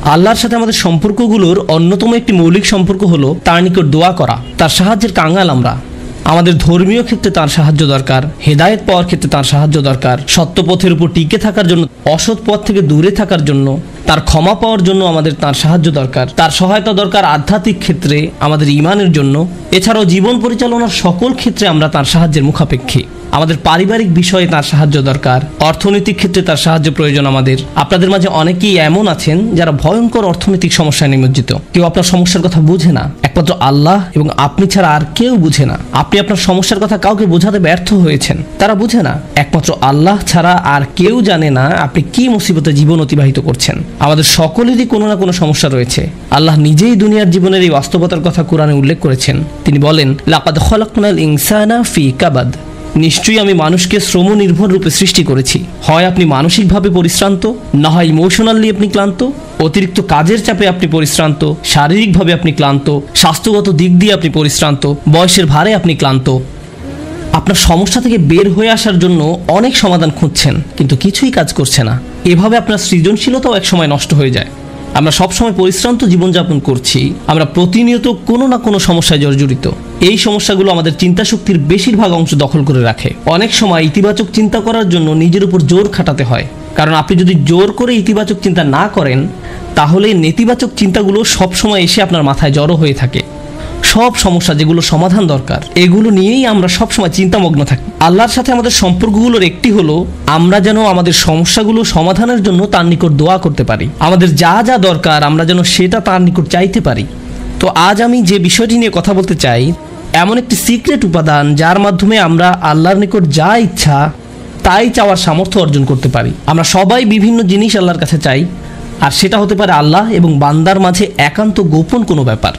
আল্লাহর সাথে আমাদের সম্পর্কগুলোর অন্যতম একটি মৌলিক সম্পর্ক হলো তার নিকট দোয়া করা। তার সাহায্যের কাঙ্গাল আমরা। আমাদের ধর্মীয় ক্ষেত্রে তার সাহায্য দরকার, হেদায়েত পাওয়ার ক্ষেত্রে তার সাহায্য দরকার, সত্য পথের উপর টিকে থাকার জন্য, অসৎ পথ থেকে দূরে থাকার জন্য, তার ক্ষমা পাওয়ার জন্য আমাদের তার সাহায্য দরকার, তার সহায়তা দরকার আধ্যাত্মিক ক্ষেত্রে আমাদের ঈমানের জন্য। এছাড়াও জীবন পরিচালনার সকল ক্ষেত্রে আমরা তার সাহায্যের মুখাপেক্ষী। আমাদের পারিবারিক বিষয়ে তার সাহায্য দরকার, অর্থনৈতিক ক্ষেত্রে তার সাহায্য প্রয়োজন আমাদের। আপনাদের মাঝে অনেকেই এমন আছেন যারা ভয়ঙ্কর অর্থনৈতিক সমস্যায় নিমজ্জিত। কেউ আপনার সমস্যার কথা বুঝে না, একমাত্র আল্লাহ এবং আপনি ছাড়া আর কেউ বুঝে না। আপনি আপনার সমস্যার কথা কাউকে বোঝাতে ব্যর্থ হয়েছেন, তারা বুঝে না। একমাত্র আল্লাহ ছাড়া আর কেউ জানে না আপনি কি মুসিবতে জীবন অতিবাহিত করছেন। আমাদের সকলেরই কোনো না কোনো সমস্যা রয়েছে। আল্লাহ নিজেই দুনিয়ার জীবনের এই বাস্তবতার কথা কোরআনে উল্লেখ করেছেন। তিনি বলেন, লাকাদ খলাকনাল ইনসানা ফি কাবাদ, নিশ্চয়ই আমি মানুষকে শ্রম নির্ভর রূপে সৃষ্টি করেছি। হয় আপনি মানসিকভাবে পরিশ্রান্ত, না হয় ইমোশনালি আপনি ক্লান্ত। অতিরিক্ত কাজের চাপে আপনি পরিশ্রান্ত, শারীরিকভাবে আপনি ক্লান্ত, স্বাস্থ্যগত দিক দিয়ে আপনি পরিশ্রান্ত, বয়সের ভারে আপনি ক্লান্ত। আপনার সমস্যা থেকে বের হয়ে আসার জন্য অনেক সমাধান খুঁজছেন, কিন্তু কিছুই কাজ করছে না। এভাবে আপনার সৃজনশীলতাও একসময় নষ্ট হয়ে যায়। আমরা সবসময় পরিশ্রান্ত জীবনযাপন করছি, আমরা প্রতিনিয়ত কোনো না কোনো সমস্যায় জর্জরিত। এই সমস্যাগুলো আমাদের চিন্তা শক্তির বেশিরভাগ অংশ দখল করে রাখে। অনেক সময় ইতিবাচক চিন্তা করার জন্য নিজের উপর জোর খাটাতে হয়, কারণ আপনি যদি জোর করে ইতিবাচক চিন্তা না করেন, তাহলে নেতিবাচক চিন্তাগুলো সবসময় এসে আপনার মাথায় জড়ো হয়ে থাকে। সব সমস্যা যেগুলো সমাধান দরকার, এগুলো নিয়েই আমরা সবসময় চিন্তামগ্ন থাকি। আল্লাহর সাথে আমাদের সম্পর্কগুলোর একটি হলো আমরা যেন আমাদের সমস্যাগুলো সমাধানের জন্য তার নিকট দোয়া করতে পারি। আমাদের যা যা দরকার আমরা যেন সেটা তার নিকট চাইতে পারি। তো আজ আমি যে বিষয়টি নিয়ে কথা বলতে চাই, এমন একটি সিক্রেট উপাদান যার মাধ্যমে আমরা আল্লাহর নিকট যা ইচ্ছা তাই চাওয়ার সামর্থ্য অর্জন করতে পারি। আমরা সবাই বিভিন্ন জিনিস আল্লাহর কাছে চাই, আর সেটা হতে পারে আল্লাহ এবং বান্দার মাঝে একান্ত গোপন কোনো ব্যাপার।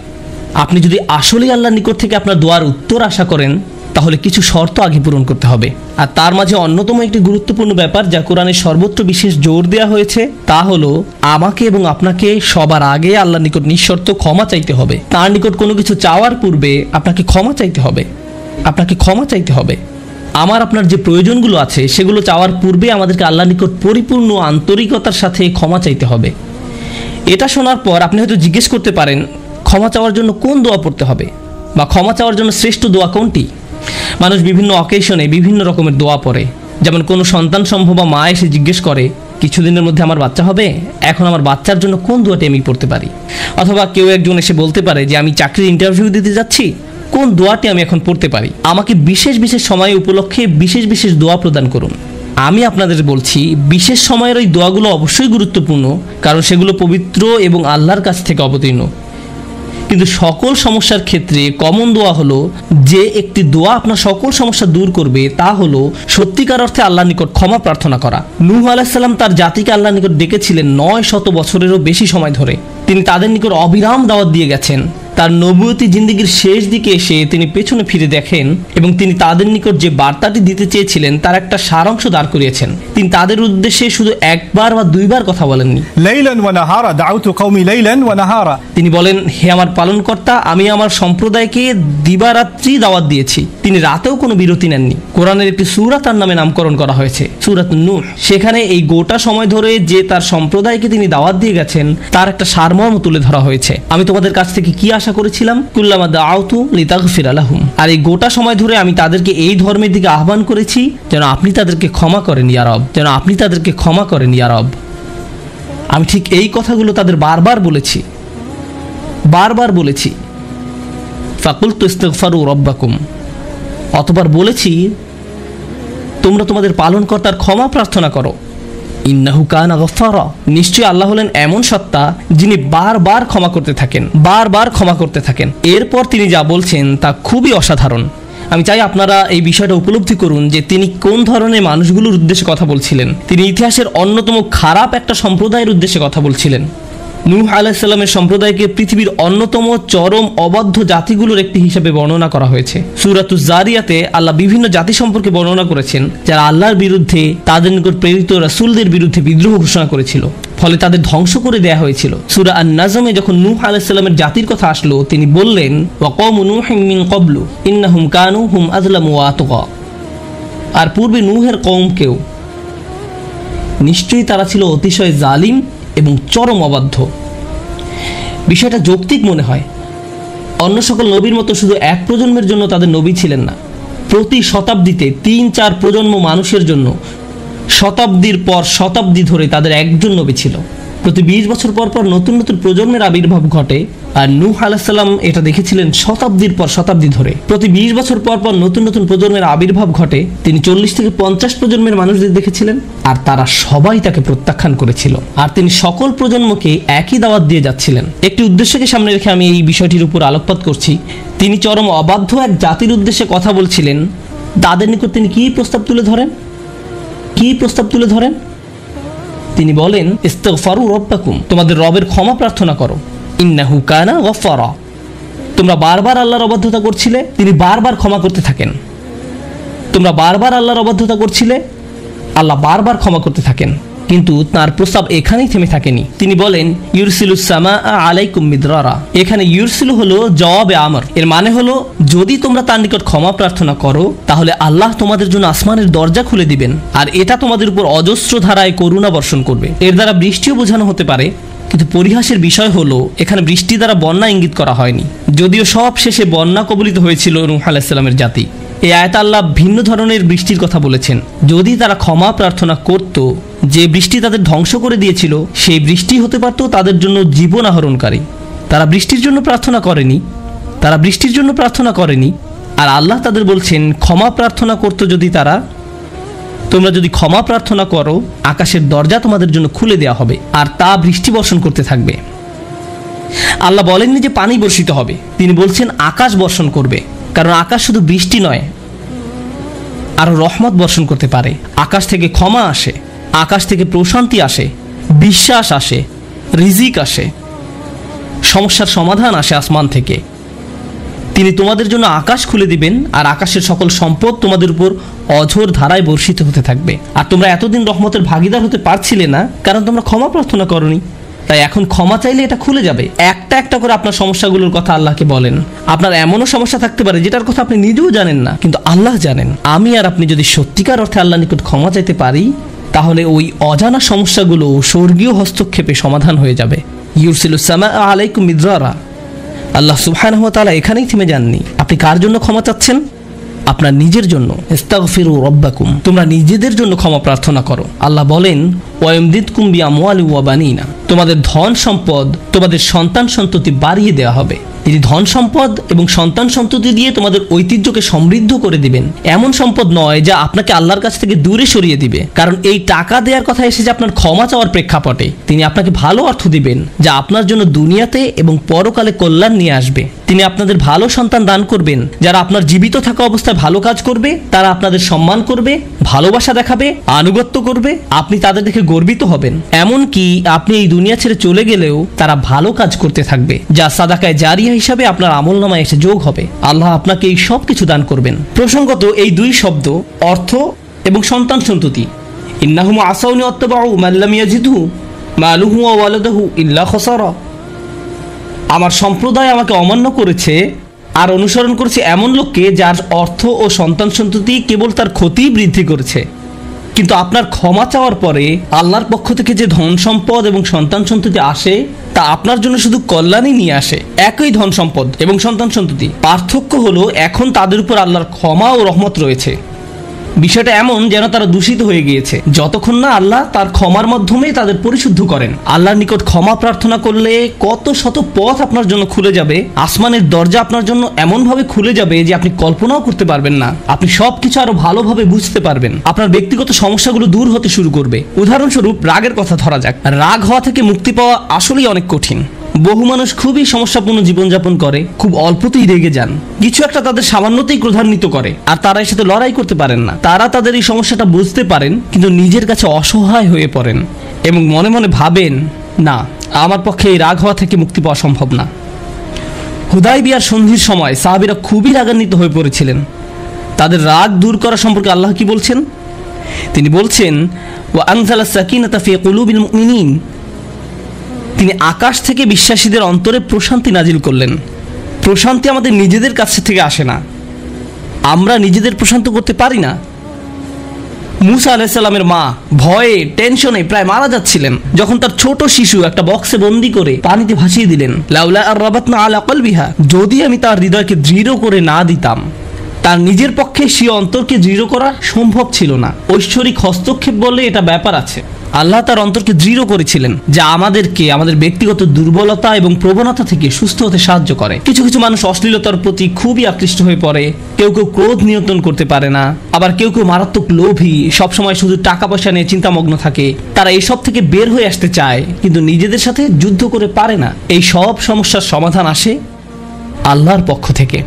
আপনি যদি আসলেই আল্লাহর নিকট থেকে আপনার দোয়ার উত্তর আশা করেন, তাহলে কিছু শর্ত আগে পূরণ করতে হবে। আর তার মাঝে অন্যতম একটি গুরুত্বপূর্ণ ব্যাপার যা কোরআনের সর্বত্র বিশেষ জোর দেওয়া হয়েছে, তা হলো আমাকে এবং আপনাকে সবার আগে আল্লাহর নিকট নিঃশর্ত ক্ষমা চাইতে হবে। তার নিকট কোনো কিছু চাওয়ার পূর্বে আপনাকে ক্ষমা চাইতে হবে। আপনাকে ক্ষমা চাইতে হবে। আমার আপনার যে প্রয়োজনগুলো আছে সেগুলো চাওয়ার পূর্বে আমাদেরকে আল্লাহর নিকট পরিপূর্ণ আন্তরিকতার সাথে ক্ষমা চাইতে হবে। এটা শোনার পর আপনি হয়তো জিজ্ঞেস করতে পারেন, ক্ষমা চাওয়ার জন্য কোন দোয়া পড়তে হবে, বা ক্ষমা চাওয়ার জন্য শ্রেষ্ঠ দোয়া কোনটি? মানুষ বিভিন্ন অকেশনে বিভিন্ন রকমের দোয়া পড়ে। যেমন কোনো সন্তান সম্ভব বা মা এসে জিজ্ঞেস করে, কিছুদিনের মধ্যে আমার বাচ্চা হবে, এখন আমার বাচ্চার জন্য কোন দোয়াটি আমি পড়তে পারি? অথবা কেউ একজন এসে বলতে পারে যে আমি চাকরির ইন্টারভিউ দিতে যাচ্ছি, কোন দোয়াটি আমি এখন পড়তে পারি? আমাকে বিশেষ বিশেষ সময় উপলক্ষে বিশেষ বিশেষ দোয়া প্রদান করুন। আমি আপনাদের বলছি, বিশেষ সময়ের ওই দোয়াগুলো অবশ্যই গুরুত্বপূর্ণ, কারণ সেগুলো পবিত্র এবং আল্লাহর কাছ থেকে অবতীর্ণ। কিন্তু সকল সমস্যার ক্ষেত্রে কমন দোয়া হলো, যে একটি দোয়া আপনার সকল সমস্যা দূর করবে, তা হলো সত্যিকার অর্থে আল্লাহর নিকট ক্ষমা প্রার্থনা করা। নূহ আলাইহিস সালাম তার জাতিকে আল্লাহর নিকট ডেকেছিলেন 900 বছরেরও বেশি সময় ধরে। তিনি তাদের নিকট অবিরাম দাওয়াত দিয়ে গেছেন। তার নবুয়তি জিন্দেগির শেষ দিকে এসে তিনি পেছনে ফিরে দেখেন এবং তিনি তাদের নিকট যে বার্তাটি দিতে চেয়েছিলেন তার একটা সারাংশ দাঁড় করিয়েছেন। তিনি তাদের উদ্দেশ্যে শুধু একবার বা দুইবার কথা বলেননি। লাইলান ওয়া নাহারা দাউতু কওমি লাইলান ওয়া নাহারা, তিনি বলেন, হে আমার পালনকর্তা, আমি আমার সম্প্রদায়কে দিবারাত্রি দাওয়াত দিয়েছি। তিনি রাতেও কোনো বিরতি নেননি। কোরআনের একটি সূরা তার নামে নামকরণ করা হয়েছে, সূরাত নূহ। সেখানে এই গোটা সময় ধরে যে তার সম্প্রদায়কে তিনি দাওয়াত দিয়ে গেছেন তার একটা সারমর্ম তুলে ধরা হয়েছে। আমি তোমাদের কাছ থেকে কি আশা করেছিলাম? কুল্লামা দাআউতু লিতাগফিরা লাহুম। আর এই গোটা সময় ধরে আমি তাদেরকে এই ধর্মের দিকে আহ্বান করেছি যেন আপনি তাদেরকে ক্ষমা করেন ইয়া রব, যেন আপনি তাদেরকে ক্ষমা করেন ইয়া রব। আমি ঠিক এই কথাগুলো তাদের বারবার বলেছি। ফাকুলতু ইস্তিগফারু রাব্বাকুম, অতঃপর বলেছি তোমরা তোমাদের পালনকর্তার ক্ষমা প্রার্থনা করো। ইন্নাহু কানা গফফারা, নিশ্চয়ই আল্লাহ হলেন এমন সত্তা যিনি বারবার ক্ষমা করতে থাকেন। এরপর তিনি যা বলছেন তা খুবই অসাধারণ। আমি চাই আপনারা এই বিষয়টা উপলব্ধি করুন যে তিনি কোন ধরনের মানুষগুলোর উদ্দেশ্যে কথা বলছিলেন। তিনি ইতিহাসের অন্যতম খারাপ একটা সম্প্রদায়ের উদ্দেশ্যে কথা বলছিলেন। নূহ আলাইহিস সালামের সম্প্রদায়কে পৃথিবীর অন্যতম চরম অবাধ্য জাতিগুলোর একটি হিসেবে বর্ণনা করা হয়েছে। সূরাতুজ জারিয়াতে আল্লাহ বিভিন্ন জাতি সম্পর্কে বর্ণনা করেছেন যারা আল্লাহর বিরুদ্ধে, তাদের নিকট প্রেরিত রাসূলদের বিরুদ্ধে বিদ্রোহ ঘোষণা করেছিল, ফলে তাদের ধ্বংস করে দেয়া হয়েছিল। সূরা আন-নাজমে যখন নূহ আলাইহিস সালামের জাতির কথা আসলো, তিনি বললেন, ওয়া কওমু নূহিন মিন ক্বাবলু ইন্নাহুম কানু হুম আযলামু ওয়া আতগা, আর পূর্বে নূহের কওমকেও, নিশ্চয়ই তারা ছিল অতিশয় জালিম এবং চরম অবাধ্য। বিষয়টা যৌক্তিক মনে হয়। অন্য সকল নবীর মতো শুধু এক প্রজন্মের জন্য তাদের নবী ছিলেন না, প্রতি শতাব্দীতে 3-4 প্রজন্ম মানুষের জন্য শতাব্দীর পর শতাব্দী ধরে তাদের একজন নবী ছিল। প্রতি 20 বছর পর পর নতুন নতুন প্রজন্মের আবির্ভাব ঘটে। আর নূহ আলাইহিস সালাম এটা দেখেছিলেন শতাব্দীর পর শতাব্দী ধরে। প্রতি 20 বছর পর পর নতুন নতুন প্রজন্মের আবির্ভাব ঘটে। তিনি 40 থেকে 50 প্রজন্মের মানুষদের দেখেছিলেন, আর তারা সবাই তাকে প্রত্যাখ্যান করেছিল। আর তিনি সকল প্রজন্মকে একই দাওয়াত দিয়ে যাচ্ছিলেন। একটি উদ্দেশ্যকে সামনে রেখে আমি এই বিষয়টির উপর আলোকপাত করছি। তিনি চরম অবাধ্য এক জাতির উদ্দেশ্যে কথা বলছিলেন। তাদের নিকট তিনি কি প্রস্তাব তুলে ধরেন? তিনি বলেন, ইস্তিগফারু রাব্বাকুম, তোমাদের রবের ক্ষমা প্রার্থনা করো, ইন্নাহু কানা গফফারা। তোমরা বারবার আল্লাহর অবাধ্যতা করছিলে, তিনি বারবার ক্ষমা করতে থাকেন। তোমরা বারবার আল্লাহর অবাধ্যতা করছিলে, আল্লাহ বারবার ক্ষমা করতে থাকেন। কিন্তু তার প্রস্তাব এখানেই থেমে থাকেনি। তিনি বলেন, ইউরসিলুস সামা আলাইকুম মিদরারা। এখানে ইউরসিলু হলো জওয়াবে আমর। এর মানে হলো, যদি তোমরা তার নিকট ক্ষমা প্রার্থনা করো তাহলে আল্লাহ তোমাদের জন্য আসমানের দরজা খুলে দিবেন, আর এটা তোমাদের উপর অজস্র ধারায় করুণা বর্ষণ করবে। এর দ্বারা বৃষ্টিও বোঝানো হতে পারে, কিন্তু পরিহাসের বিষয় হলো এখানে বৃষ্টি দ্বারা বন্যা ইঙ্গিত করা হয়নি, যদিও সব শেষে বন্যা কবলিত হয়েছিল নূহ আলাইহিস সালামের জাতি। এই আয়াতে আল্লাহ ভিন্ন ধরনের বৃষ্টির কথা বলেছেন। যদি তারা ক্ষমা প্রার্থনা করত, যে বৃষ্টি তাদের ধ্বংস করে দিয়েছিল সেই বৃষ্টি হতে পারত তাদের জন্য জীবন আহরণকারী। তারা বৃষ্টির জন্য প্রার্থনা করেনি। আর আল্লাহ তাদের বলছেন, ক্ষমা প্রার্থনা করতো যদি তারা, তোমরা যদি ক্ষমা প্রার্থনা করো আকাশের দরজা তোমাদের জন্য খুলে দেওয়া হবে, আর তা বৃষ্টি বর্ষণ করতে থাকবে। আল্লাহ বলেননি যে পানি বর্ষিত হবে, তিনি বলছেন আকাশ বর্ষণ করবে। কারণ আকাশ শুধু বৃষ্টি নয়, আরো রহমত বর্ষণ করতে পারে। আকাশ থেকে ক্ষমা আসে, আকাশ থেকে প্রশান্তি আসে, বিশ্বাস আসে, রিজিক আসে, সমস্যার সমাধান আসে আসমান থেকে। তিনি তোমাদের জন্য আকাশ খুলে দিবেন, আর আকাশের সকল সম্পদ তোমাদের উপর অঝোর ধারায় বর্ষিত হতে থাকবে। আর তোমরা এতদিন রহমতের ভাগিদার হতে পারছিলে না, কারণ তোমরা ক্ষমা প্রার্থনা করনি। তাই এখন ক্ষমা চাইলে এটা খুলে যাবে। একটা একটা করে আপনার সমস্যাগুলোর কথা আল্লাহকে বলেন। আপনার এমনও সমস্যা থাকতে পারে যেটার কথা আপনি নিজেও জানেন না, কিন্তু আল্লাহ জানেন। আমি আর আপনি যদি সত্যিকার অর্থে আল্লাহর নিকট ক্ষমা চাইতে পারি, তাহলে ওই অজানা সমস্যাগুলো স্বর্গীয় হস্তক্ষেপে সমাধান হয়ে যাবে। ইউরসিলুস সামা আলাইকুম মিদরারা। আল্লাহ সুবহানাহু ওয়া তাআলা এখানেই থেমে যাননি। আপনি কার জন্য ক্ষমা চাচ্ছেন? আপনার নিজের জন্য। ইস্তাগফিরু রাব্বাকুম, তোমরা নিজেদের জন্য ক্ষমা প্রার্থনা করো। আল্লাহ বলেন, ওয়ায়ুমদিদকুম বিআমওয়ালি ওয়া বানিনা, তোমাদের ধন সম্পদ, তোমাদের সন্তান সন্ততি বাড়িয়ে দেওয়া হবে। তিনি ধন সম্পদ এবং সন্তান সন্ততি দিয়ে তোমাদের ঐতিহ্যকে সমৃদ্ধ করে দিবেন। এমন সম্পদ নয় যা আপনাকে আল্লাহর কাছ থেকে দূরে সরিয়ে দিবে, কারণ এই টাকা দেওয়ার কথা এসেছে আপনার ক্ষমা চাওয়ার প্রেক্ষাপটে। তিনি আপনাকে ভালো অর্থ দিবেন, যা আপনার জন্য দুনিয়াতে এবং পরকালে কল্যাণ নিয়ে আসবে। তিনি আপনাদের ভালো সন্তান দান করবেন, যারা আপনার জীবিত থাকা অবস্থায় ভালো কাজ করবে, তারা আপনাদের সম্মান করবে, ভালোবাসা দেখাবে, আনুগত্য করবে। আপনি তাদের দেখে গর্বিত হবেন। এমনকি আপনি এই দুনিয়া ছেড়ে চলে গেলেও তারা ভালো কাজ করতে থাকবে, যা সাদাকায়ে জারিয়া হিসাবে আপনার আমলনামায় এসে যোগ হবে। আল্লাহ আপনাকে এই সব কিছু দান করবেন। প্রসঙ্গত, এই দুই শব্দ অর্থ এবং সন্তান সন্ততি, ইন্নাহুম আসাউনি ওয়াত্তাবাউ মান লাম ইয়াজিদহু মালুহু ওয়া ওয়ালাদুহু ইল্লা খাসারা। আমার সম্প্রদায় আমাকে অমান্য করেছে আর অনুসরণ করেছে এমন লোককে যার অর্থ ও সন্তান সন্ততি কেবল তার ক্ষতি বৃদ্ধি করেছে। কিন্তু আপনার ক্ষমা চাওয়ার পরে আল্লাহর পক্ষ থেকে যে ধন সম্পদ এবং সন্তান সন্ততি আসে, তা আপনার জন্য শুধু কল্যাণই নিয়ে আসে। একই ধন সম্পদ এবং সন্তান সন্ততি, পার্থক্য হলো এখন তাদের উপর আল্লাহর ক্ষমা ও রহমত রয়েছে। বিষয়টা এমন যেন তারা দূষিত হয়ে গিয়েছে, যতক্ষণ না আল্লাহ তার ক্ষমার মাধ্যমে তাদের পরিশুদ্ধ করেন। আল্লাহর নিকট ক্ষমা প্রার্থনা করলে কত শত পথ আপনার জন্য খুলে যাবে। আসমানের দরজা আপনার জন্য এমনভাবে খুলে যাবে যে আপনি কল্পনাও করতে পারবেন না। আপনি সবকিছু আরো ভালোভাবে বুঝতে পারবেন। আপনার ব্যক্তিগত সমস্যাগুলো দূর হতে শুরু করবে। উদাহরণস্বরূপ, রাগের কথা ধরা যাক। রাগ হওয়া থেকে মুক্তি পাওয়া আসলেই অনেক কঠিন। বহু মানুষ খুবই সমস্যাপূর্ণ জীবনযাপন করে, খুব অল্পতেই রেগে যান, কিছু একটা তাদের সামান্যতেই ক্রোধান্বিত করে, আর তারা এর সাথে লড়াই করতে পারেন না। তারা তাদের এই সমস্যাটা বুঝতে পারেন, কিন্তু নিজের কাছে অসহায় হয়ে পড়েন এবং মনে মনে ভাবেন, না, আমার পক্ষে এই রাগ হওয়া থেকে মুক্তি পাওয়া সম্ভব না। হুদায়বিয়ার সন্ধির সময় সাহাবীরা খুবই রাগান্বিত হয়ে পড়েছিলেন। তাদের রাগ দূর করা সম্পর্কে আল্লাহ কি বলছেন? তিনি বলছেন, ওয়া আনজালাস সাকিনাতা ফি কুলুবিল মুমিনিন, তিনি আকাশ থেকে বিশ্বাসীদের অন্তরে প্রশান্তি নাজিল করলেন। প্রশান্তি আমাদের নিজেদের কাছ থেকে আসে না, আমরা নিজেদের প্রশান্ত করতে পারি না। মুসা আলাইহিস সালামের মা ভয়ে টেনশনে প্রায় মারা যাচ্ছিলেন, যখন তার ছোট শিশু একটা বক্সে বন্দি করে পানিতে ভাসিয়ে দিলেন। লাউলা আর রাবাতনা আলা কলবিহা, যদি আমি তার হৃদয়কে দৃঢ় করে না দিতাম। তার নিজের পক্ষে সে অন্তরকে দৃঢ় করা সম্ভব ছিল না। ঐশ্বরিক হস্তক্ষেপ বলে এটা ব্যাপার আছে। আল্লাহ তার অন্তরকে দৃঢ় করেছিলেন, যা আমাদেরকে আমাদের ব্যক্তিগত দুর্বলতা এবং প্রবণতা থেকে সুস্থ হতে সাহায্য করে। কিছু কিছু মানুষ অশ্লীলতার প্রতি খুবই আকৃষ্ট হয়ে পড়ে, কেউ কেউ ক্রোধ নিয়ন্ত্রণ করতে পারে না, আবার কেউ কেউ মারাত্মক লোভী, সবসময় শুধু টাকা পয়সা নিয়ে চিন্তামগ্ন থাকে। তারা এইসব থেকে বের হয়ে আসতে চায়, কিন্তু নিজেদের সাথে যুদ্ধ করে পারে না। এই সব সমস্যার সমাধান আসে আল্লাহর পক্ষ থেকে।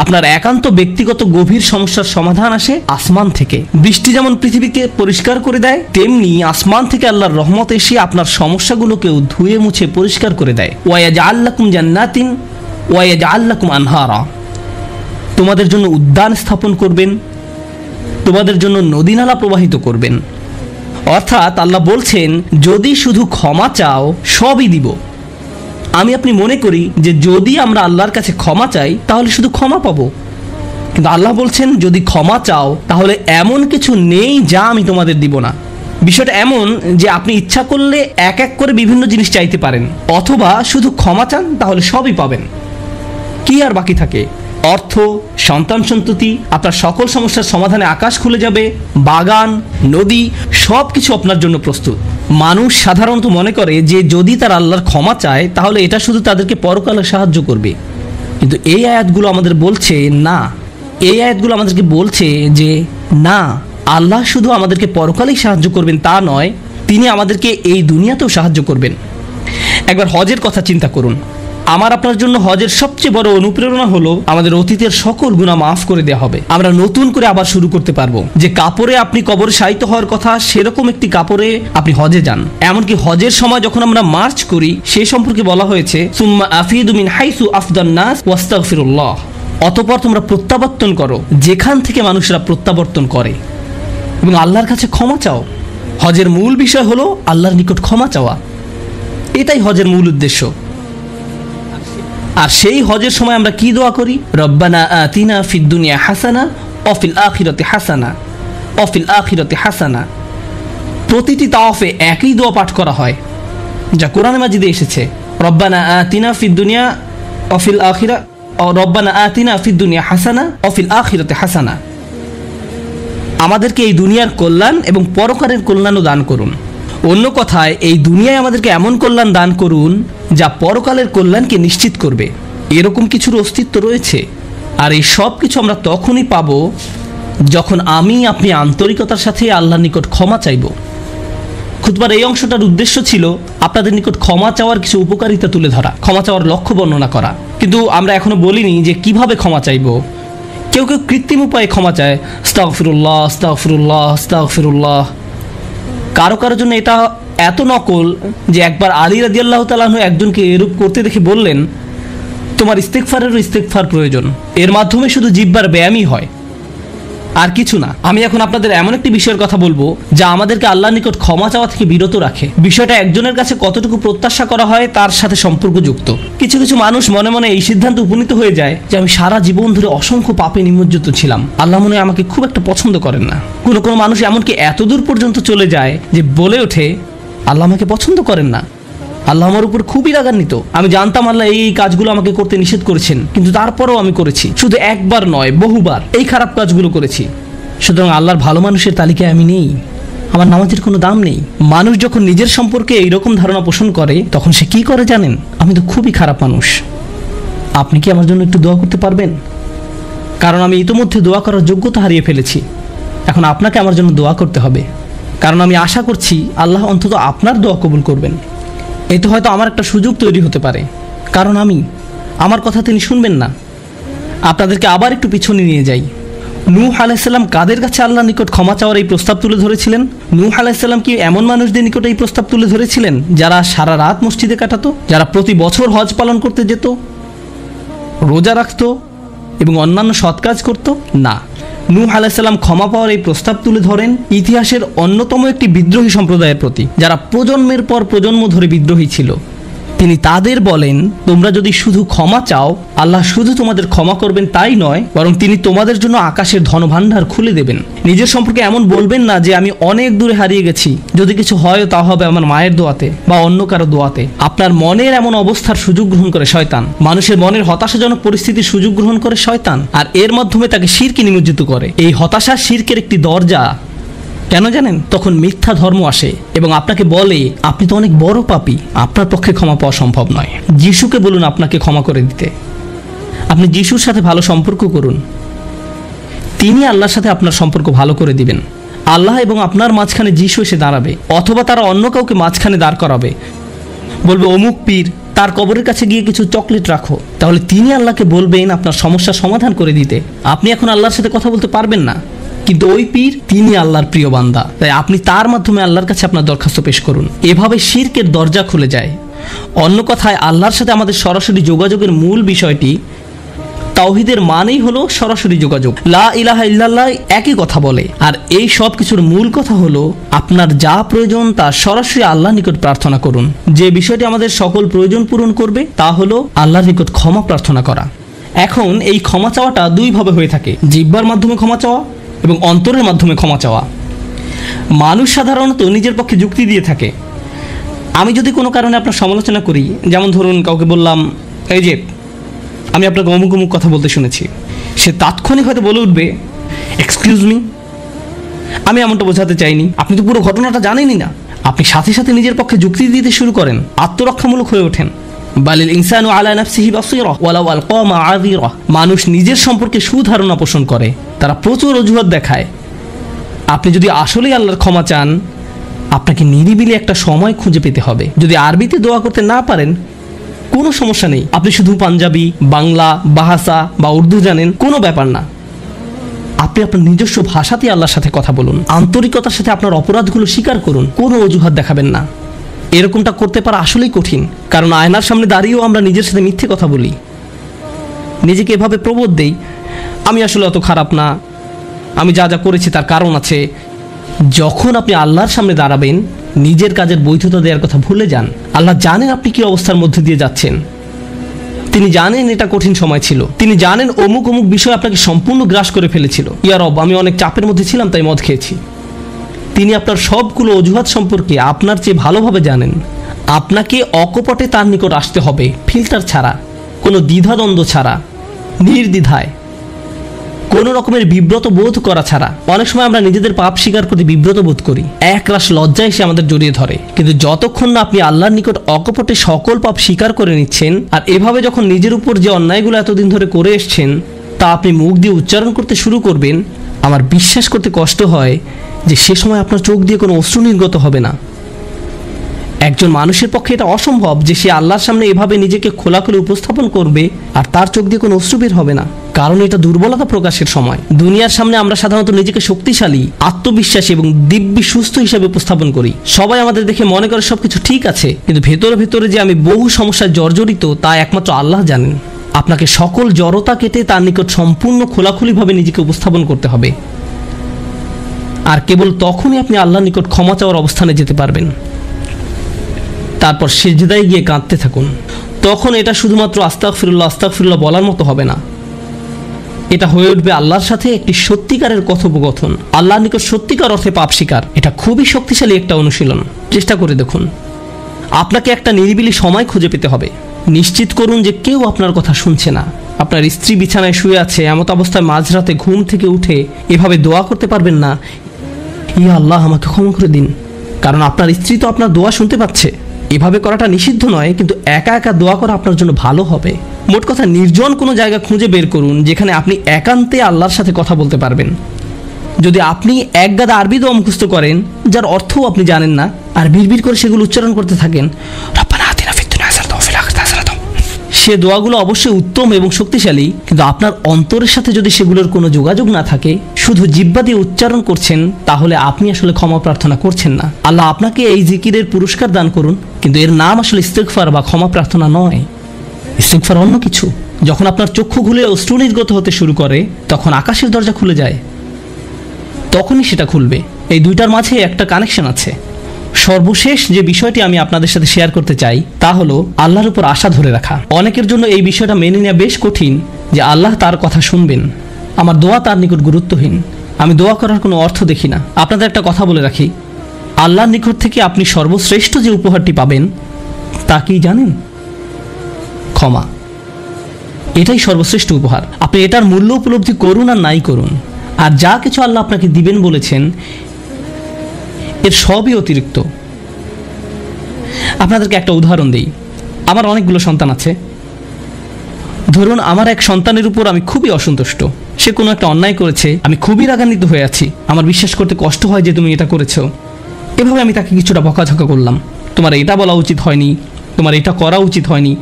আপনার একান্ত ব্যক্তিগত গভীর সমস্যার সমাধান আসে আসমান থেকে। বৃষ্টি যেমন পৃথিবীকে পরিষ্কার করে দেয়, তেমনি আসমান থেকে আল্লাহর রহমত এসে আপনার সমস্যাগুলোকেও ধুয়ে মুছে পরিষ্কার করে দেয়। ওয়ায়াজআল লাকুম জান্নাতিন ওয়ায়াজআল লাকুম আনহারা, তোমাদের জন্য উদ্যান স্থাপন করবেন, তোমাদের জন্য নদী নালা প্রবাহিত করবেন। অর্থাৎ আল্লাহ বলছেন, যদি শুধু ক্ষমা চাও সবই দিব। আমি আপনি মনে করি যে যদি আমরা আল্লাহর কাছে ক্ষমা চাই তাহলে শুধু ক্ষমা পাবো, কিন্তু আল্লাহ বলছেন যদি ক্ষমা চাও তাহলে এমন কিছু নেই যা আমি তোমাদের দিব না। বিষয়টা এমন যে আপনি ইচ্ছা করলে এক এক করে বিভিন্ন জিনিস চাইতে পারেন, অথবা শুধু ক্ষমা চান তাহলে সবই পাবেন। কি আর বাকি থাকে? অর্থ, সন্তান সন্ততি, আপনার সকল সমস্যার সমাধানে আকাশ খুলে যাবে, বাগান, নদী, সব কিছু আপনার জন্য প্রস্তুত। মানুষ সাধারণত মনে করে যে যদি তার আল্লাহর ক্ষমা চায় তাহলে এটা শুধু তাদেরকে পরকালে সাহায্য করবে, কিন্তু এই আয়াতগুলো আমাদের বলছে না। এই আয়াতগুলো আমাদেরকে বলছে যে না, আল্লাহ শুধু আমাদেরকে পরকালেই সাহায্য করবেন তা নয়, তিনি আমাদেরকে এই দুনিয়াতেও সাহায্য করবেন। একবার হজের কথা চিন্তা করুন। আমার আপনার জন্য হজের সবচেয়ে বড় অনুপ্রেরণা হলো আমাদের অতীতের সকল গুনাহ মাফ করে দেওয়া হবে। আমরা নতুন করে আবার শুরু করতে পারবো। যে কাপড়ে আপনি কবরে শায়িত হওয়ার কথা, সেরকম একটি কাপড়ে আপনি হজে যান। এমনকি হজের সময় যখন আমরা মার্চ করি, সেই সম্পর্কে বলা হয়েছে সুম্মা আফিদু মিন হাইসু আফদান নাস ওয়াস্তাগফিরুল্লাহ, অতঃপর তোমরা প্রত্যাবর্তন করো যেখান থেকে মানুষরা প্রত্যাবর্তন করে, এবং আল্লাহর কাছে ক্ষমা চাও। হজের মূল বিষয় হলো আল্লাহর নিকট ক্ষমা চাওয়া। এটাই হজের মূল উদ্দেশ্য। আর সেই হজের সময় আমরা কি দোয়া করি? রব্বানা আতিনা ফিদ দুনিয়া হাসানা ওয়া ফিল আখিরাতি হাসানা ওয়া ফিল আখিরাতি হাসানা। প্রতিটি তাওয়াফে একই দোয়া পাঠ করা হয়, যা কোরআনে মাজিদে এসেছে। রব্বানা আতিনা ফিদ দুনিয়া ওয়া ফিল আখিরা রব্বানা আতিনা ফিদ দুনিয়া হাসানা ওয়া ফিল আখিরাতি হাসানা। আমাদেরকে এই দুনিয়ার কল্যাণ এবং পরকালের কল্যাণও দান করুন। অন্য কথায়, এই দুনিয়ায় আমাদেরকে এমন কল্যাণ দান করুন যা পরকালের কল্যাণকে নিশ্চিত করবে। এরকম কিছুর অস্তিত্ব রয়েছে, আর এই সব কিছু আমরা তখনই পাবো যখন আমি আপনি আন্তরিকতার সাথে আল্লাহর নিকট ক্ষমা চাইব। খুতবার এই অংশটার উদ্দেশ্য ছিল আপনাদের নিকট ক্ষমা চাওয়ার কিছু উপকারিতা তুলে ধরা, ক্ষমা চাওয়ার লক্ষ্য বর্ণনা করা। কিন্তু আমরা এখনো বলিনি যে কিভাবে ক্ষমা চাইব। কেউ কেউ কৃত্রিম উপায়ে ক্ষমা চায়, আস্তাগফিরুল্লাহ আস্তাগফিরুল্লাহ আস্তাগফিরুল্লাহ। কারো কারোর জন্য এটা এত নকল যে একবার আলী রাদিয়াল্লাহু তাআলা আনহু একজনকে এরূপ করতে দেখে বললেন, তোমার ইস্তেগফারেরও ইস্তেগফার প্রয়োজন। এর মাধ্যমে শুধু জিহ্বার ব্যায়ামই হয়, আর কিছু না। আমি এখন আপনাদের এমন একটি বিষয়ের কথা বলবো যা আমাদেরকে আল্লাহর নিকট ক্ষমা চাওয়া থেকে বিরত রাখে। বিষয়টা একজনের কাছে কতটুকু প্রত্যাশা করা হয় তার সাথে সম্পর্কযুক্ত। কিছু কিছু মানুষ মনে মনে এই সিদ্ধান্তে উপনীত হয়ে যায় যে আমি সারা জীবন ধরে অসংখ্য পাপে নিমজ্জিত ছিলাম, আল্লাহ মনে হয় আমাকে খুব একটা পছন্দ করেন না। কোনো কোনো মানুষ এমনকি এতদূর পর্যন্ত চলে যায় যে বলে ওঠে, আল্লাহ আমাকে পছন্দ করেন না, আল্লাহ আমার উপর খুবই রাগান্বিত। আমি জানতাম আল্লাহ এই কাজগুলো আমাকে করতে নিষেধ করেছেন, কিন্তু তারপরেও আমি করেছি। শুধু একবার নয়, বহুবার এই খারাপ কাজগুলো করেছি। সুতরাং আল্লাহর ভালো মানুষের তালিকায় আমি নেই, আমার নামাজের কোনো দাম নেই। মানুষ যখন নিজের সম্পর্কে এইরকম ধারণা পোষণ করে, তখন সে কি করে জানেন? আমি তো খুবই খারাপ মানুষ। আপনি কি আমার জন্য একটু দোয়া করতে পারবেন? কারণ আমি ইতিমধ্যে দোয়া করার যোগ্যতা হারিয়ে ফেলেছি। এখন আপনাকে আমার জন্য দোয়া করতে হবে, কারণ আমি আশা করছি আল্লাহ অন্তত আপনার দোয়া কবুল করবেন। এতে হয়তো আমার একটা সুযোগ তৈরি হতে পারে, কারণ আমার কথা তিনি শুনবেন না। আপনাদেরকে আবার একটু পিছনে নিয়ে যাই। নূহ আলাইহিস সালাম কাদের কাছে আল্লাহর নিকট ক্ষমা চাওয়ার এই প্রস্তাব তুলে ধরেছিলেন? নূহ আলাইহিস সালাম কি এমন মানুষদের নিকট এই প্রস্তাব তুলে ধরেছিলেন যারা সারা রাত মসজিদে কাটাতো, যারা প্রতি বছর হজ পালন করতে যেত, রোজা রাখতো এবং অন্যান্য সৎ কাজ করত? না, নূহ আলাইহিস সালাম ক্ষমা পাওয়ার এই প্রস্তাব তুলে ধরেন ইতিহাসের অন্যতম একটি বিদ্রোহী সম্প্রদায়ের প্রতি, যারা প্রজন্মের পর প্রজন্ম ধরে বিদ্রোহী ছিল। তিনি তাদের বলেন, তোমরা যদি শুধু ক্ষমা চাও, আল্লাহ শুধু তোমাদের ক্ষমা করবেন তাই নয়, বরং তিনি তোমাদের জন্য আকাশের ধনভাণ্ডার খুলে দেবেন। নিজের সম্পর্কে এমন বলবেন না যে আমি অনেক দূরে হারিয়ে গেছি, যদি কিছু হয় তা হবে আমার মায়ের দোয়াতে বা অন্য কারো দোয়াতে। আপনার মনের এমন অবস্থার সুযোগ গ্রহণ করে শয়তান। মানুষের মনের হতাশাজনক পরিস্থিতির সুযোগ গ্রহণ করে শয়তান, আর এর মাধ্যমে তাকে শিরকে নিমজ্জিত করে। এই হতাশা শিরকের একটি দরজা। কেন জানেন? তখন মিথ্যা ধর্ম আসে এবং আপনাকে বলে আপনি তো অনেক বড় পাপী, আপনার পক্ষে ক্ষমা পাওয়া সম্ভব নয়। যিশুকে বলুন আপনাকে ক্ষমা করে দিতে। আপনি যিশুর সাথে ভালো সম্পর্ক করুন, তিনি আল্লাহর সাথে আপনার সম্পর্ক ভালো করে দিবেন। আল্লাহ এবং আপনার মাঝখানে যিশু এসে দাঁড়াবে, অথবা তারা অন্য কাউকে মাঝখানে দাঁড় করাবে, বলবে অমুক পীর, তার কবরের কাছে গিয়ে কিছু চকলেট রাখো। তাহলে তিনি আল্লাহকে বলবেন আপনার সমস্যার সমাধান করে দিতে। আপনি এখন আল্লাহর সাথে কথা বলতে পারবেন না, কিন্তু ওই পীর তিনি আল্লাহর প্রিয় বান্দা, তাই আপনি তার মাধ্যমে আল্লাহর কাছে আপনার দরখাস্ত পেশ করুন। এভাবে শিরকের দরজা খুলে যায়। অন্য কথায়, আল্লাহর সাথে আমাদের সরাসরি যোগাযোগের মূল বিষয়টি তাওহীদের মানেই হলো সরাসরি যোগাযোগ। লা ইলাহা ইল্লাল্লাহ একই কথা বলে, আর এই সব কিছুর মূল কথা হলো আপনার যা প্রয়োজন তা সরাসরি আল্লাহর নিকট প্রার্থনা করুন। যে বিষয়টি আমাদের সকল প্রয়োজন পূরণ করবে তা হলো আল্লাহর নিকট ক্ষমা প্রার্থনা করা। এখন এই ক্ষমা চাওয়াটা দুইভাবে হয়ে থাকে, জিহ্বার মাধ্যমে ক্ষমা চাওয়া এবং অন্তরের মাধ্যমে ক্ষমা চাওয়া। মানুষ সাধারণত নিজের পক্ষে যুক্তি দিয়ে থাকে। আমি যদি কোনো কারণে আপনার সমালোচনা করি, যেমন ধরুন কাউকে বললাম, এই যে আমি আপনাকে অমুক অমুক কথা বলতে শুনেছি, সে তাৎক্ষণিক হয়তো বলে উঠবে, এক্সকিউজ মি, আমি এমনটা বোঝাতে চাইনি, আপনি তো পুরো ঘটনাটা জানেনই না। আপনি সাথে সাথে নিজের পক্ষে যুক্তি দিতে শুরু করেন, আত্মরক্ষামূলক হয়ে ওঠেন। বালিল ইনসানু আলা নাফসিহি বাসীরা ওয়ালাউ আলকা মাআযিরা। মানুষ নিজের সম্পর্কে সুধারণা পোষণ করে, তারা প্রচুর অজুহাত দেখায়। আপনি যদি আসলেই আল্লাহর ক্ষমা চান, আপনাকে নিরিবিলি একটা সময় খুঁজে পেতে হবে। যদি আরবিতে দোয়া করতে না পারেন, কোনো সমস্যা নেই, আপনি শুধু পাঞ্জাবি, বাংলা, বাহাসা বা উর্দু জানেন, কোনো ব্যাপার না। আপনি আপনার নিজস্ব ভাষাতে আল্লাহর সাথে কথা বলুন, আন্তরিকতার সাথে আপনার অপরাধগুলো স্বীকার করুন, কোনো অজুহাত দেখাবেন না। এরকমটা করতে পারা আসলেই কঠিন, কারণ আয়নার সামনে দাঁড়িয়েও আমরা নিজের সাথে মিথ্যে কথা বলি, নিজেকে এভাবে প্রবোধ দেই, আমি আসলে অত খারাপ না, আমি যা যা করেছি তার কারণ আছে। যখন আপনি আল্লাহর সামনে দাঁড়াবেন, নিজের কাজের বৈধতা দেওয়ার কথা ভুলে যান। আল্লাহ জানেন আপনি কি অবস্থার মধ্যে দিয়ে যাচ্ছেন, তিনি জানেন এটা কঠিন সময় ছিল, তিনি জানেন অমুক অমুক বিষয় আপনাকে সম্পূর্ণ গ্রাস করে ফেলেছিল। ইয়া রব, আমি অনেক চাপের মধ্যে ছিলাম তাই মদ খেয়েছি। তিনি আপনার সবগুলো অজুহাত সম্পর্কে আপনার চেয়ে ভালোভাবে জানেন। আপনাকে অকপটে তার নিকট আসতে হবে, ফিল্টার ছাড়া, কোনো দ্বিধাদ্বন্দ্ব ছাড়া, নির্দ্বিধায়, কোনো রকমের বিব্রত বোধ করা ছাড়া। অনেক সময় আমরা নিজেদের পাপ স্বীকার করতে বিব্রত বোধ করি, একরাশ লজ্জা এসে আমাদের জড়িয়ে ধরে। কিন্তু যতক্ষণ না আপনি আল্লাহর নিকট অকপটে সকল পাপ স্বীকার করে নিচ্ছেন, আর এভাবে যখন নিজের উপর যে অন্যায়গুলো এতদিন ধরে করে এসছেন তা আপনি মুখ দিয়ে উচ্চারণ করতে শুরু করবেন, আমার বিশ্বাস করতে কষ্ট হয় যে সে সময় আপনার চোখ দিয়ে কোনো অশ্রু নির্গত হবে না। একজন মানুষের পক্ষে এটা অসম্ভব যে সে আল্লাহর সামনে এভাবে নিজেকে খোলাখুলি উপস্থাপন করবে আর তার চোখ দিয়ে কোনো অশ্রু বের হবে না, কারণ এটা দুর্বলতা প্রকাশের সময়। দুনিয়ার সামনে আমরা সাধারণত নিজেকে শক্তিশালী, আত্মবিশ্বাসী এবং দিব্যি সুস্থ হিসেবে উপস্থাপন করি। সবাই আমাদের দেখে মনে করে সবকিছু ঠিক আছে, কিন্তু ভেতরে ভেতরে যে আমি বহু সমস্যায় জর্জরিত তা একমাত্র আল্লাহ জানেন। আপনাকে সকল জড়তা কেটে তার নিকট সম্পূর্ণ খোলাখুলিভাবে নিজেকে উপস্থাপন করতে হবে, আর কেবল তখনই আপনি আল্লাহর নিকট ক্ষমা চাওয়ার অবস্থানে যেতে পারবেন। তারপর সিজদায় গিয়ে কাঁদতে থাকুন। তখন এটা শুধুমাত্র আস্তাগফিরুল্লাহ আস্তাগফিরুল্লাহ বলার মতো হবে না, এটা হয়ে উঠবে আল্লাহর সাথে একটি সত্যিকারের কথোপকথন, আল্লাহর নিকট সত্যিকার অর্থে পাপ স্বীকার। এটা খুবই শক্তিশালী একটা অনুশীলন, চেষ্টা করে দেখুন। আপনাকে একটা নিরিবিলি সময় খুঁজে পেতে হবে। নিশ্চিত করুন যে কেউ আপনার কথা শুনছে না। আপনার স্ত্রী বিছানায় শুয়ে আছে, এমত অবস্থায় মাঝরাতে ঘুম থেকে উঠে এভাবে দোয়া করতে পারবেন না, ইয়া আল্লাহ আমাকে ক্ষমা করে দিন, কারণ আপনার স্ত্রী তো আপনার দোয়া শুনতে পাচ্ছে। এভাবে করাটা নিষিদ্ধ নয়, কিন্তু একা একা দোয়া করা আপনার জন্য ভালো হবে। মোট কথা, নির্জন কোনো জায়গা খুঁজে বের করুন যেখানে আপনি একান্তে আল্লাহর সাথে কথা বলতে পারবেন। যদি আপনি এক গাদা আরবি দোয়া মুখস্থ করেন যার অর্থও আপনি জানেন না, আর বিড়বিড় করে সেগুলো উচ্চারণ করতে থাকেন, সে দোয়াগুলো অবশ্যই উত্তম এবং শক্তিশালী, কিন্তু আপনার অন্তরের সাথে যদি সেগুলোর কোনো যোগাযোগ না থাকে, শুধু জিহ্বা দিয়ে উচ্চারণ করছেন, তাহলে আপনি আসলে ক্ষমা প্রার্থনা করছেন না। আল্লাহ আপনাকে এই জিকিরের পুরস্কার দান করুন, কিন্তু এর নাম আসলে ইস্তিগফার বা ক্ষমা প্রার্থনা নয়। ইস্তিগফার অন্য কিছু। যখন আপনার চক্ষু খুলে অশ্রু নির্গত হতে শুরু করে, তখন আকাশের দরজা খুলে যায়, তখনই সেটা খুলবে। এই দুইটার মাঝে একটা কানেকশন আছে। সর্বশেষ যে বিষয়টি আমি আপনাদের সাথে শেয়ার করতে চাই তা হলো আল্লাহর উপর আশা ধরে রাখা। অনেকের জন্য এই বিষয়টা মেনে নেওয়া বেশ কঠিন যে আল্লাহ তার কথা শুনবেন, আমার দোয়া তার নিকট গুরুত্বহীন, আমি দোয়া করার কোনো অর্থ দেখি না। আপনাদের একটা কথা বলে রাখি, আল্লাহর নিকট থেকে আপনি সর্বশ্রেষ্ঠ যে উপহারটি পাবেন তা কি জানেন? ক্ষমা। এটাই সর্বশ্রেষ্ঠ উপহার। আপনি এটার মূল্য উপলব্ধি করুন আর নাই করুন, আর যা কিছু আল্লাহ আপনাকে দিবেন বলেছেন এর সবই অতিরিক্ত। আপনাদেরকে একটা উদাহরণ দিই। আমার অনেকগুলো সন্তান আছে। ধরুন আমার এক সন্তানের উপর আমি খুবই অসন্তুষ্ট, সে কোনো একটা অন্যায় করেছে, আমি খুবই রাগান্বিত হয়ে আছি, আমার বিশ্বাস করতে কষ্ট হয় যে তুমি এটা করেছো। এভাবে আমি তাকে কিছুটা বকাঝকা করলাম, তোমার এটা বলা উচিত হয়নি, তোমার এটা করা উচিত হয়নি।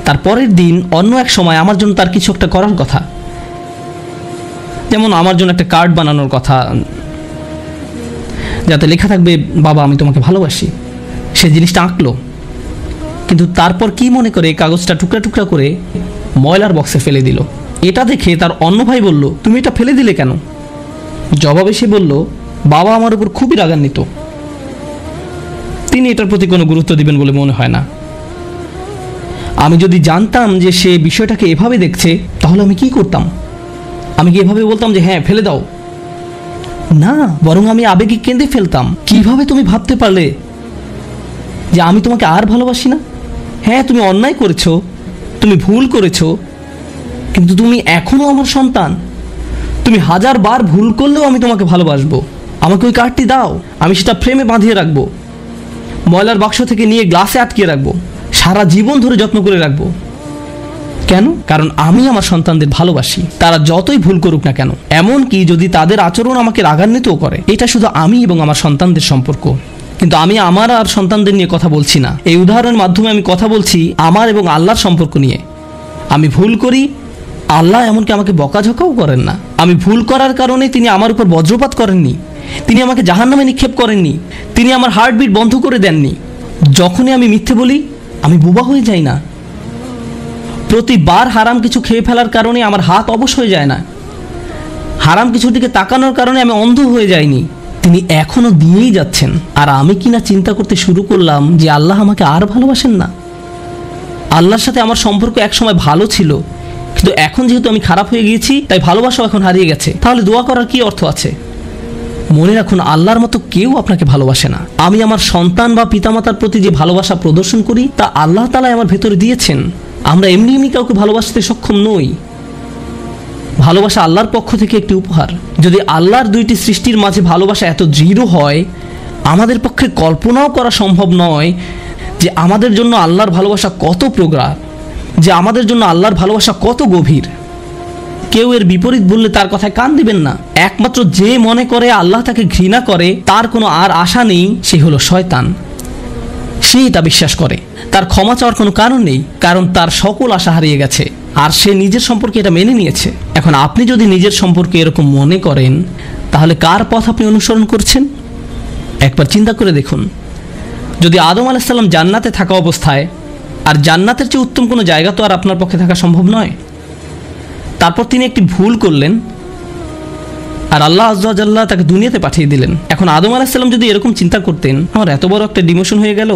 তারপরের দিন অন্য এক সময় আমার জন্য তার কিছু একটা করার কথা, যেমন আমার জন্য একটা কার্ড বানানোর কথা যাতে লেখা থাকবে বাবা আমি তোমাকে ভালোবাসি। সে জিনিসটা আঁকলো, কিন্তু তারপর কি মনে করে কাগজটা টুকরা টুকরা করে ময়লার বক্সে ফেলে দিল। এটা দেখে তার অন্য ভাই বলল, তুমি এটা ফেলে দিলে কেন? জবাবে সে বলল, বাবা আমার উপর খুবই রাগান্বিত, তিনি এটার প্রতি কোনো গুরুত্ব দিবেন বলে মনে হয় না। আমি যদি জানতাম যে সে বিষয়টাকে এভাবে দেখছে তাহলে আমি কি করতাম? আমি কি এভাবে বলতাম যে হ্যাঁ ফেলে দাও? না, বরং আমি আবেগে কেঁদে ফেলতাম। কিভাবে তুমি ভাবতে পারলে যে আমি তোমাকে আর ভালোবাসি না? হ্যাঁ তুমি অন্যায় করেছো, তুমি ভুল করেছো, কিন্তু তুমি এখনো আমার সন্তান। তুমি 1000 বার ভুল করলেও আমি তোমাকে ভালোবাসবো। আমাকে ওই কার্ডটি দাও, আমি সেটা ফ্রেমে বাঁধিয়ে রাখবো, ময়লার বাক্স থেকে নিয়ে গ্লাসে আটকে রাখবো, সারা জীবন ধরে যত্ন করে রাখবো। কেন? কারণ আমি আমার সন্তানদের ভালোবাসি, তারা যতই ভুল করুক না কেন, এমনকি যদি তাদের আচরণ আমাকে রাগান্বিতও করে। এটা শুধু আমি এবং আমার সন্তানদের সম্পর্ক। কিন্তু আমি আমার আর সন্তানদের নিয়ে কথা বলছি না, এই উদাহরণের মাধ্যমে আমি কথা বলছি আমার এবং আল্লাহর সম্পর্ক নিয়ে। আমি ভুল করি, আল্লাহ এমনকি আমাকে বকাঝকাও করেন না। আমি ভুল করার কারণে তিনি আমার উপর বজ্রপাত করেননি, তিনি আমাকে জাহান্নামে নিক্ষেপ করেননি, তিনি আমার হার্টবিট বন্ধ করে দেননি। যখনই আমি মিথ্যে বলি আমি বোবা হয়ে যাই না, প্রতিবার হারাম কিছু খেয়ে ফেলার কারণে আমার হাত অবশ হয়ে যায় না, হারাম কিছুর দিকে তাকানোর কারণে আমি অন্ধ হয়ে যাইনি। তিনি এখনো দিয়েই যাচ্ছেন। আর আমি কিনা চিন্তা করতে শুরু করলাম যে আল্লাহ আমাকে আর ভালোবাসেন না। আল্লাহর সাথে আমার সম্পর্ক একসময় ভালো ছিল, কিন্তু এখন যেহেতু আমি খারাপ হয়ে গিয়েছি তাই ভালোবাসাও এখন হারিয়ে গেছে। তাহলে দোয়া করার কি অর্থ আছে? মনে রাখুন, আল্লাহর মতো কেউ আপনাকে ভালোবাসে না। আমি আমার সন্তান বা পিতামাতার প্রতি যে ভালোবাসা প্রদর্শন করি তা আল্লাহ তাআলা আমার ভেতরে দিয়েছেন। আমরা এমনি এমনি কাউকে ভালোবাসতে সক্ষম নই। ভালোবাসা আল্লাহর পক্ষ থেকে একটি উপহার। যদি আল্লাহর দুইটি সৃষ্টির মাঝে ভালোবাসা এত দৃঢ় হয়, আমাদের পক্ষে কল্পনাও করা সম্ভব নয় যে আমাদের জন্য আল্লাহর ভালোবাসা কত প্রগাঢ়, যে আমাদের জন্য আল্লাহর ভালোবাসা কত গভীর। কেউ এর বিপরীত বললে তার কথায় কান দিবেন না। একমাত্র যে মনে করে আল্লাহ তাকে ঘৃণা করে, তার কোনো আর আশা নেই, সে হলো শয়তান। সে এটা বিশ্বাস করে। তার ক্ষমা চাওয়ার কোনো কারণ নেই, কারণ তার সকল আশা হারিয়ে গেছে আর সে নিজের সম্পর্কে এটা মেনে নিয়েছে। এখন আপনি যদি নিজের সম্পর্কে এরকম মনে করেন, তাহলে কার পথ আপনি অনুসরণ করছেন? একবার চিন্তা করে দেখুন। যদি আদম আলাইহিস সালাম জান্নাতে থাকা অবস্থায়, আর জান্নাতের চেয়ে উত্তম কোনো জায়গা তো আর আপনার পক্ষে থাকা সম্ভব নয়, তারপর তিনি একটি ভুল করলেন আর আল্লাহ আযজা ওয়া জাল্লা তাকে দুনিয়াতে পাঠিয়ে দিলেন। এখন আদম আলাইহিস সালাম যদি এরকম চিন্তা করতেন, আমার এত বড় একটা ডিমোশন হয়ে গেল,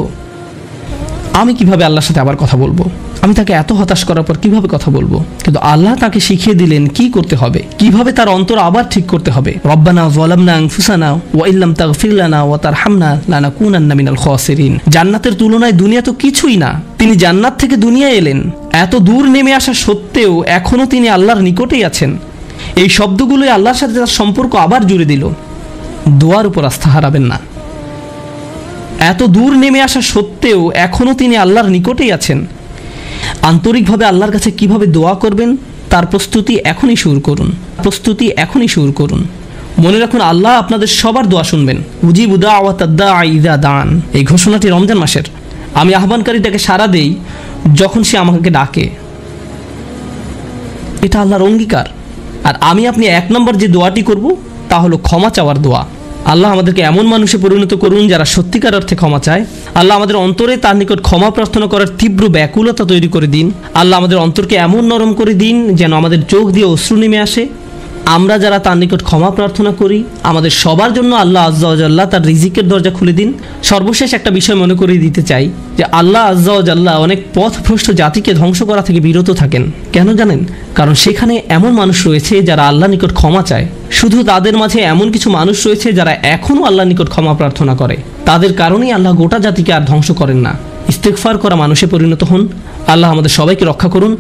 আমি কিভাবে আল্লাহর সাথে আবার কথা বলবো? আমি তাকে এত হতাশ করার পর কিভাবে কথা বলবো? কিন্তু আল্লাহ তাকে শিখিয়ে দিলেন কি করতে হবে, কিভাবে তার অন্তর আবার ঠিক করতে হবে। রব্বানা যালামনা আনফুসানা ওয়া ইল্লাম তাগফির লানা ওয়া তারহামনা লানাকুনান্না মিনাল খাসিরিন। জান্নাতের তুলনায় দুনিয়া তো কিছুই না। তিনি জান্নাত থেকে দুনিয়ায় এলেন, এত দূর নেমে আসা সত্ত্বেও এখনো তিনি আল্লাহর নিকটেই আছেন। এই শব্দগুলোই আল্লাহর সাথে তার সম্পর্ক আবার জুড়ে দিল। দোয়ার উপর আস্থা হারাবেন না। এত দূর নেমে আসা সত্ত্বেও এখনো তিনি আল্লাহর নিকটেই আছেন। আন্তরিকভাবে আল্লাহর কাছে কিভাবে দোয়া করবেন তার প্রস্তুতি এখনই শুরু করুন। মনে রাখুন, আল্লাহ আপনাদের সবার দোয়া শুনবেন। উজিবু দাওয়াতাদ দাঈ ইযা দাআন। এই ঘোষণাটি রমজান মাসের। আমি আহ্বানকারীটাকে সাড়া দেই যখন সে আমাকে ডাকে। এটা আল্লাহর অঙ্গীকার। আর আমি আপনি 1 নম্বর যে দোয়াটি করব তা হলো ক্ষমা চাওয়ার দোয়া। আল্লাহ আমাদেরকে এমন মানুষে পরিণত করুন যারা সত্যিকার অর্থে ক্ষমা চায়। আল্লাহ আমাদের অন্তরে তার নিকট ক্ষমা প্রার্থনা করার তীব্র ব্যাকুলতা তৈরি করে দিন। আল্লাহ আমাদের অন্তরকে এমন নরম করে দিন যেন আমাদের চোখ দিয়ে অশ্রু নেমে আসে। আমরা যারা তার নিকট ক্ষমা প্রার্থনা করি, আমাদের সবার জন্য আল্লাহ আজ্জা ওয়া জাল্লা তার রিজিকের দরজা খুলে দিন। সর্বশেষ একটা বিষয় মনে করিয়ে দিতে চাই যে আল্লাহ আজ্জা ওয়া জাল্লা অনেক পথভ্রষ্ট জাতিকে ধ্বংস করা থেকে বিরত থাকেন। কেন জানেন? কারণ সেখানে এমন মানুষ রয়েছে যারা আল্লাহ নিকট ক্ষমা চায়। শুধু তাদের মাঝে এমন কিছু মানুষ রয়েছে যারা এখনও আল্লাহ নিকট ক্ষমা প্রার্থনা করে। তাদের কারণেই আল্লাহ গোটা জাতিকে আর ধ্বংস করেন না। ইস্তেগফার করা মানুষে পরিণত হন। আল্লাহ আমাদের সবাইকে রক্ষা করুন।